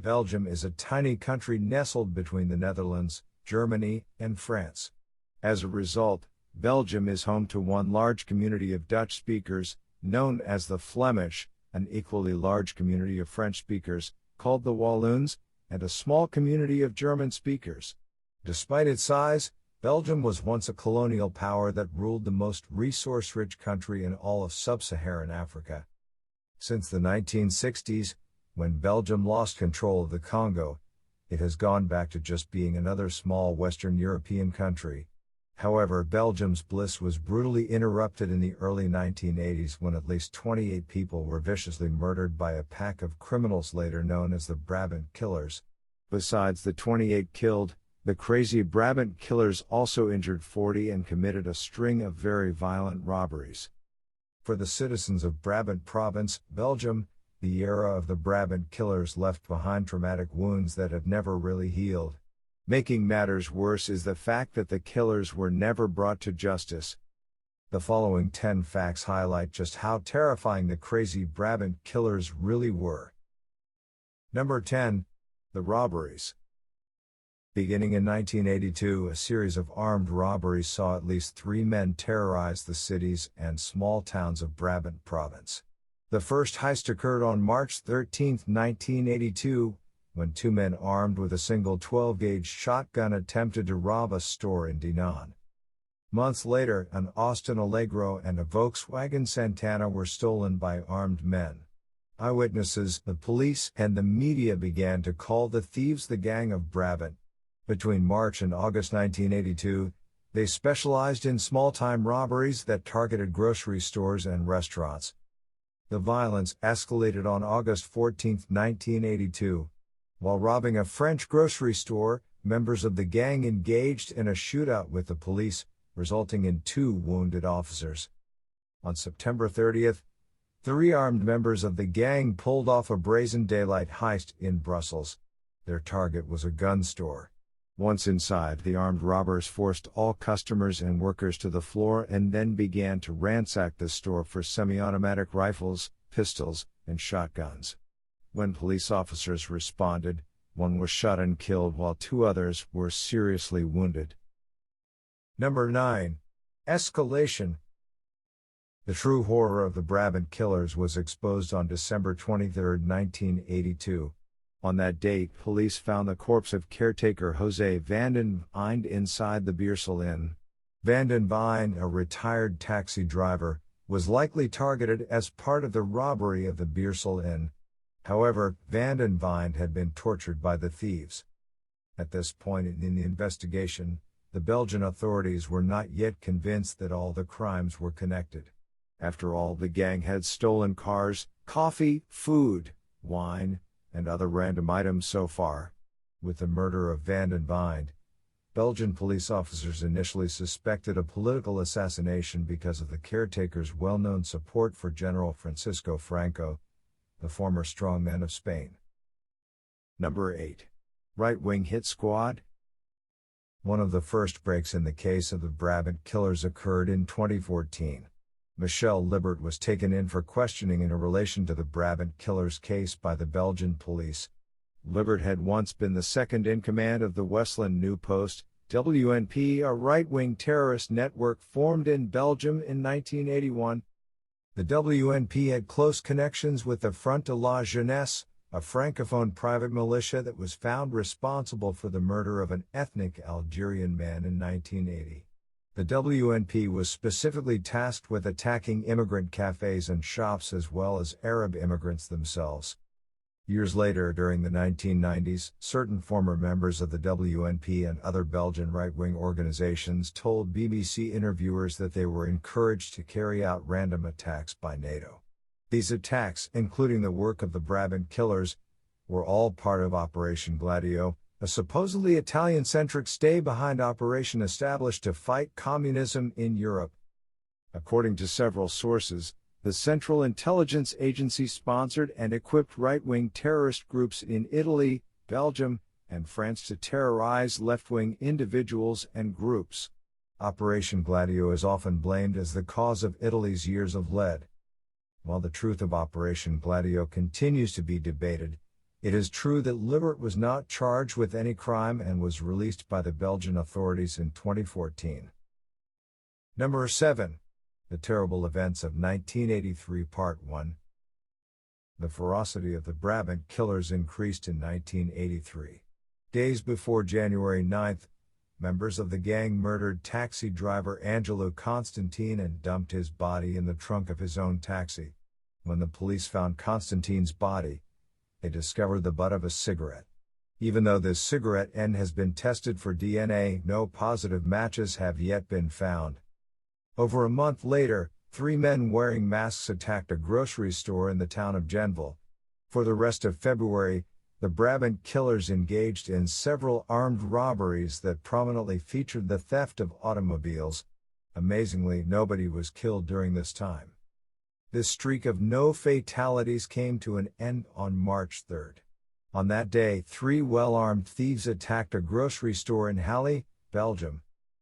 Belgium is a tiny country nestled between the Netherlands, Germany, and France. As a result, Belgium is home to one large community of Dutch speakers, known as the Flemish, an equally large community of French speakers, called the Walloons, and a small community of German speakers. Despite its size, Belgium was once a colonial power that ruled the most resource-rich country in all of sub-Saharan Africa. Since the 1960s, when Belgium lost control of the Congo, it has gone back to just being another small Western European country. However, Belgium's bliss was brutally interrupted in the early 1980s when at least 28 people were viciously murdered by a pack of criminals later known as the Brabant Killers. Besides the 28 killed, the crazy Brabant Killers also injured 40 and committed a string of very violent robberies. For the citizens of Brabant Province, Belgium, the era of the Brabant Killers left behind traumatic wounds that have never really healed. Making matters worse is the fact that the killers were never brought to justice. The following 10 facts highlight just how terrifying the crazy Brabant Killers really were. Number 10. The Robberies. Beginning in 1982, a series of armed robberies saw at least 3 men terrorize the cities and small towns of Brabant Province. The first heist occurred on March 13, 1982, when 2 men armed with a single 12-gauge shotgun attempted to rob a store in Dinan. Months later, an Austin Allegro and a Volkswagen Santana were stolen by armed men. Eyewitnesses, the police, and the media began to call the thieves the Gang of Brabant. Between March and August 1982, they specialized in small-time robberies that targeted grocery stores and restaurants. The violence escalated on August 14, 1982. While robbing a French grocery store, members of the gang engaged in a shootout with the police, resulting in 2 wounded officers. On September 30th, 3 armed members of the gang pulled off a brazen daylight heist in Brussels. Their target was a gun store. Once inside, the armed robbers forced all customers and workers to the floor and then began to ransack the store for semi-automatic rifles, pistols, and shotguns. When police officers responded, 1 was shot and killed while 2 others were seriously wounded. Number 9. Escalation. The true horror of the Brabant Killers was exposed on December 23, 1982. On that date, police found the corpse of caretaker Jose van den Vinde inside the Beersel Inn. Van den Vinde, a retired taxi driver, was likely targeted as part of the robbery of the Beersel Inn. However, Van den Vinde had been tortured by the thieves. At this point in the investigation, the Belgian authorities were not yet convinced that all the crimes were connected. After all, the gang had stolen cars, coffee, food, wine, and other random items so far. With the murder of Van den Vinde, Belgian police officers initially suspected a political assassination because of the caretaker's well-known support for General Francisco Franco, the former strongman of Spain. Number 8. Right-wing hit squad. One of the first breaks in the case of the Brabant Killers occurred in 2014. Michel Libert was taken in for questioning in relation to the Brabant Killers case by the Belgian police. Libert had once been the second in command of the Westland New Post, WNP, a right-wing terrorist network formed in Belgium in 1981. The WNP had close connections with the Front de la Jeunesse, a francophone private militia that was found responsible for the murder of an ethnic Algerian man in 1980. The WNP was specifically tasked with attacking immigrant cafes and shops as well as Arab immigrants themselves. Years later, during the 1990s, certain former members of the WNP and other Belgian right-wing organizations told BBC interviewers that they were encouraged to carry out random attacks by NATO. These attacks, including the work of the Brabant Killers, were all part of Operation Gladio, a supposedly Italian-centric stay-behind operation established to fight communism in Europe. According to several sources, the Central Intelligence Agency sponsored and equipped right-wing terrorist groups in Italy, Belgium, and France to terrorize left-wing individuals and groups. Operation Gladio is often blamed as the cause of Italy's years of lead. While the truth of Operation Gladio continues to be debated, It is true that Libert was not charged with any crime and was released by the Belgian authorities in 2014. Number 7. The Terrible Events of 1983 Part 1. The ferocity of the Brabant Killers increased in 1983. Days before January 9th, members of the gang murdered taxi driver Angelo Constantine and dumped his body in the trunk of his own taxi. When the police found Constantine's body, they discovered the butt of a cigarette. Even though this cigarette end has been tested for DNA, no positive matches have yet been found. Over a month later, 3 men wearing masks attacked a grocery store in the town of Genville. For the rest of February, the Brabant Killers engaged in several armed robberies that prominently featured the theft of automobiles. Amazingly, nobody was killed during this time. This streak of no fatalities came to an end on March 3rd. On that day, 3 well-armed thieves attacked a grocery store in Halle, Belgium.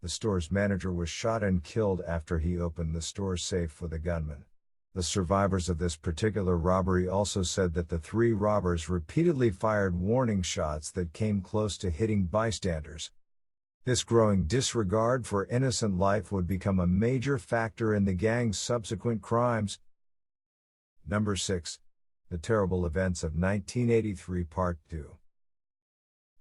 The store's manager was shot and killed after he opened the store's safe with a gunman. The survivors of this particular robbery also said that the 3 robbers repeatedly fired warning shots that came close to hitting bystanders. This growing disregard for innocent life would become a major factor in the gang's subsequent crimes. Number 6. The Terrible Events of 1983 Part 2.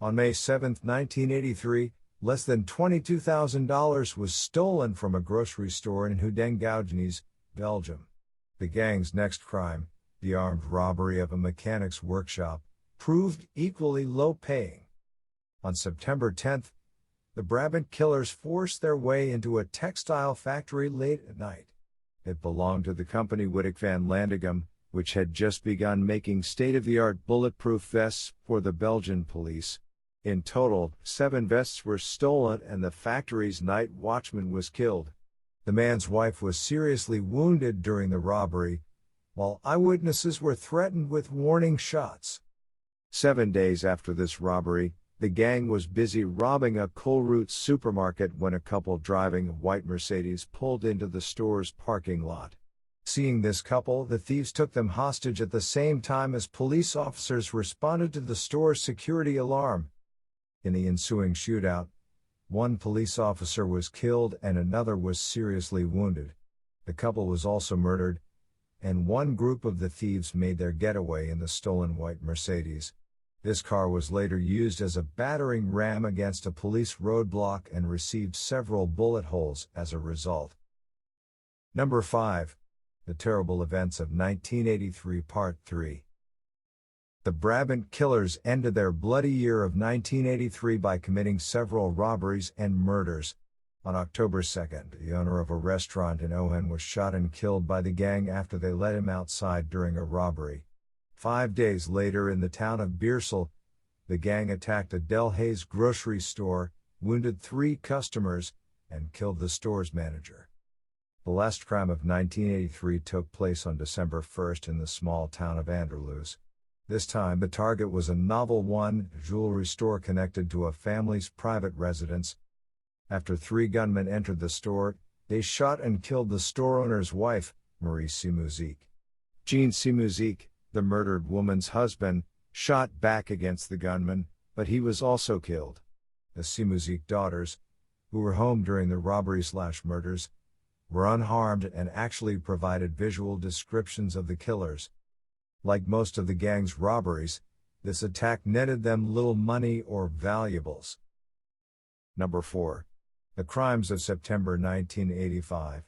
On May 7, 1983, less than $22,000 was stolen from a grocery store in Houdengougenis, Belgium. The gang's next crime, the armed robbery of a mechanic's workshop, proved equally low-paying. On September 10, the Brabant Killers forced their way into a textile factory late at night. It belonged to the company Wittek van Landegem, which had just begun making state-of-the-art bulletproof vests for the Belgian police. In total, 7 vests were stolen and the factory's night watchman was killed. The man's wife was seriously wounded during the robbery, while eyewitnesses were threatened with warning shots. 7 days after this robbery, the gang was busy robbing a Colruyt supermarket when a couple driving a white Mercedes pulled into the store's parking lot. Seeing this couple, the thieves took them hostage at the same time as police officers responded to the store's security alarm. In the ensuing shootout, 1 police officer was killed and another was seriously wounded. The couple was also murdered, and 1 group of the thieves made their getaway in the stolen white Mercedes. This car was later used as a battering ram against a police roadblock and received several bullet holes as a result. Number 5. The Terrible Events of 1983 Part 3. The Brabant Killers ended their bloody year of 1983 by committing several robberies and murders. On October 2nd, the owner of a restaurant in Ohen was shot and killed by the gang after they let him outside during a robbery. 5 days later in the town of Beersel, the gang attacked a Delhaize grocery store, wounded 3 customers, and killed the store's manager. The last crime of 1983 took place on December 1st in the small town of Anderloos. This time the target was a Novel 1 jewelry store connected to a family's private residence. After 3 gunmen entered the store, they shot and killed the store owner's wife, Marie Simouzik. Jean Simouzik, the murdered woman's husband, shot back against the gunman, but he was also killed. The Simouzik daughters, who were home during the robbery/murders, were unharmed and actually provided visual descriptions of the killers. Like most of the gang's robberies, this attack netted them little money or valuables. Number 4. The Crimes of September 1985.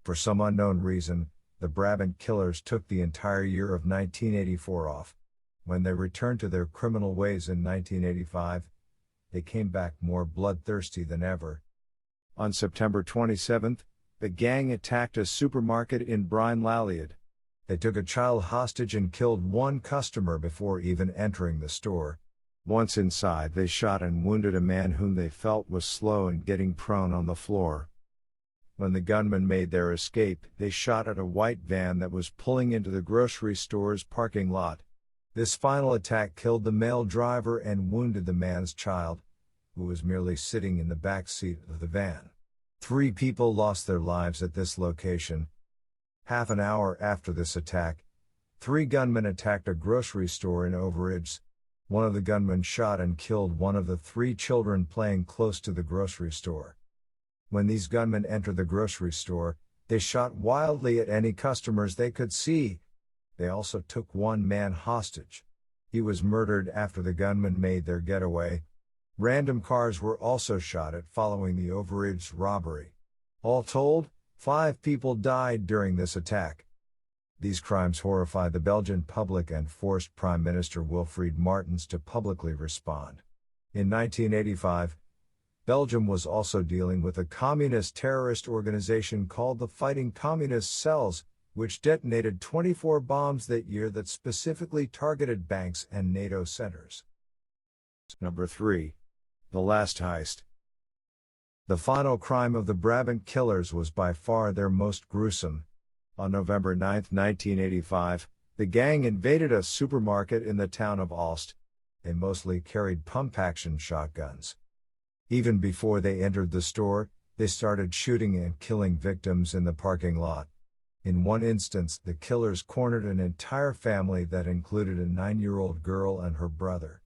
For some unknown reason, the Brabant Killers took the entire year of 1984 off. When they returned to their criminal ways in 1985, they came back more bloodthirsty than ever. On September 27th, the gang attacked a supermarket in Braine-l'Allied. They took a child hostage and killed 1 customer before even entering the store. Once inside, they shot and wounded a man whom they felt was slow and getting prone on the floor. When the gunmen made their escape, they shot at a white van that was pulling into the grocery store's parking lot. This final attack killed the male driver and wounded the man's child, who was merely sitting in the back seat of the van. 3 people lost their lives at this location. Half an hour after this attack, 3 gunmen attacked a grocery store in Overijse. One of the gunmen shot and killed one of the 3 children playing close to the grocery store. When these gunmen entered the grocery store, they shot wildly at any customers they could see. They also took one man hostage. He was murdered after the gunmen made their getaway. Random cars were also shot at following the Overijse robbery. All told, 5 people died during this attack. These crimes horrified the Belgian public and forced Prime Minister Wilfried Martens to publicly respond. In 1985, Belgium was also dealing with a communist terrorist organization called the Fighting Communist Cells, which detonated 24 bombs that year that specifically targeted banks and NATO centers. Number 3. The Last Heist. The final crime of the Brabant Killers was by far their most gruesome. On November 9, 1985, the gang invaded a supermarket in the town of Aalst. They mostly carried pump-action shotguns. Even before they entered the store, they started shooting and killing victims in the parking lot. In one instance, the killers cornered an entire family that included a 9-year-old girl and her brother.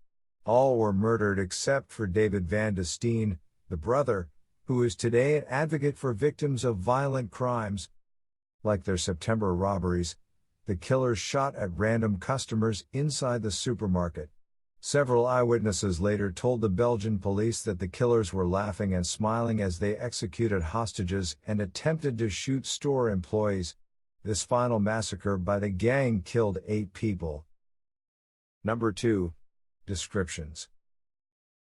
All were murdered except for David van de Steen, the brother, who is today an advocate for victims of violent crimes. Like their September robberies, the killers shot at random customers inside the supermarket. Several eyewitnesses later told the Belgian police that the killers were laughing and smiling as they executed hostages and attempted to shoot store employees. This final massacre by the gang killed 8 people. Number 2. Descriptions.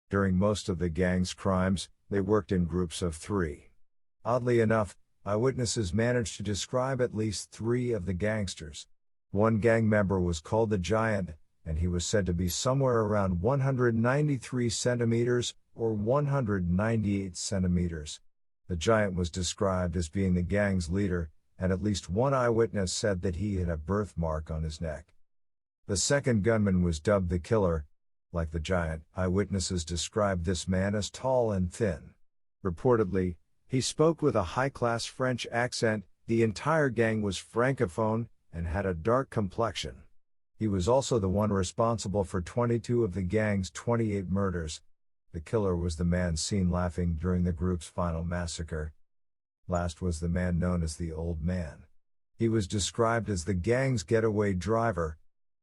During most of the gang's crimes, they worked in groups of 3. Oddly enough, eyewitnesses managed to describe at least 3 of the gangsters. One gang member was called the Giant, and he was said to be somewhere around 193 centimeters or 198 centimeters. The Giant was described as being the gang's leader, and at least one eyewitness said that he had a birthmark on his neck. The second gunman was dubbed the Killer. Like the Giant, eyewitnesses described this man as tall and thin. Reportedly, he spoke with a high-class French accent, the entire gang was francophone, and had a dark complexion. He was also the one responsible for 22 of the gang's 28 murders. The Killer was the man seen laughing during the group's final massacre. Last was the man known as the Old Man. He was described as the gang's getaway driver.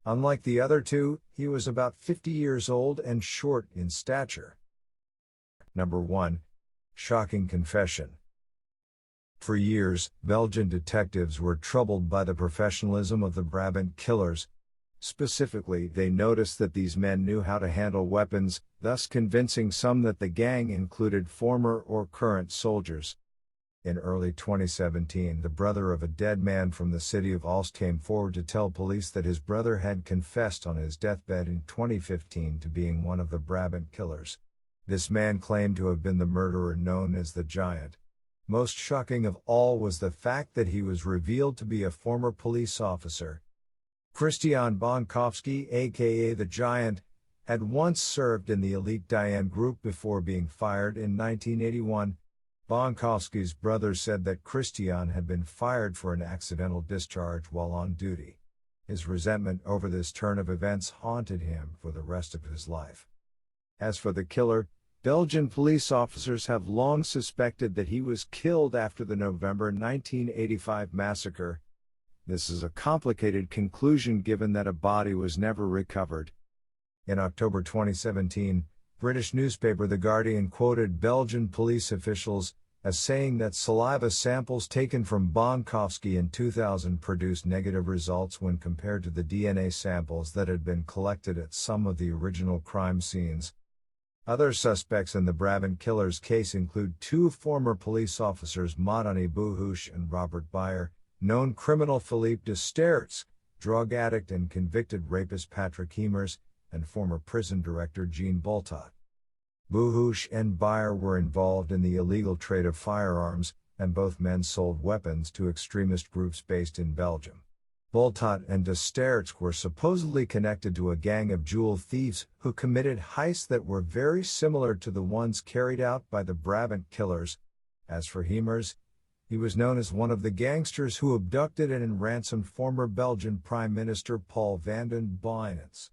Unlike the other 2, he was about 50 years old and short in stature. Number 1. Shocking confession. For years, Belgian detectives were troubled by the professionalism of the Brabant Killers. Specifically, they noticed that these men knew how to handle weapons, thus convincing some that the gang included former or current soldiers. In early 2017, the brother of a dead man from the city of Aalst came forward to tell police that his brother had confessed on his deathbed in 2015 to being one of the Brabant Killers. This man claimed to have been the murderer known as the Giant. Most shocking of all was the fact that he was revealed to be a former police officer. Christian Bonkowski, aka the Giant, had once served in the elite Diane group before being fired in 1981. Bonkowski's brother said that Christian had been fired for an accidental discharge while on duty. His resentment over this turn of events haunted him for the rest of his life. As for the killer, Belgian police officers have long suspected that he was killed after the November 1985 massacre. This is a complicated conclusion given that a body was never recovered. In October 2017, British newspaper The Guardian quoted Belgian police officials as saying that saliva samples taken from Bonkowski in 2000 produced negative results when compared to the DNA samples that had been collected at some of the original crime scenes. Other suspects in the Brabant Killers case include 2 former police officers Madani Buhush and Robert Beyer, known criminal Philippe de Sterts, drug addict and convicted rapist Patrick Hemers, and former prison director Jean Boltot. Buhush and Beyer were involved in the illegal trade of firearms, and both men sold weapons to extremist groups based in Belgium. Boltot and de Sterts were supposedly connected to a gang of jewel thieves who committed heists that were very similar to the ones carried out by the Brabant Killers. As for Hemers, He was known as one of the gangsters who abducted and ransomed former Belgian Prime Minister Paul van den Boynants.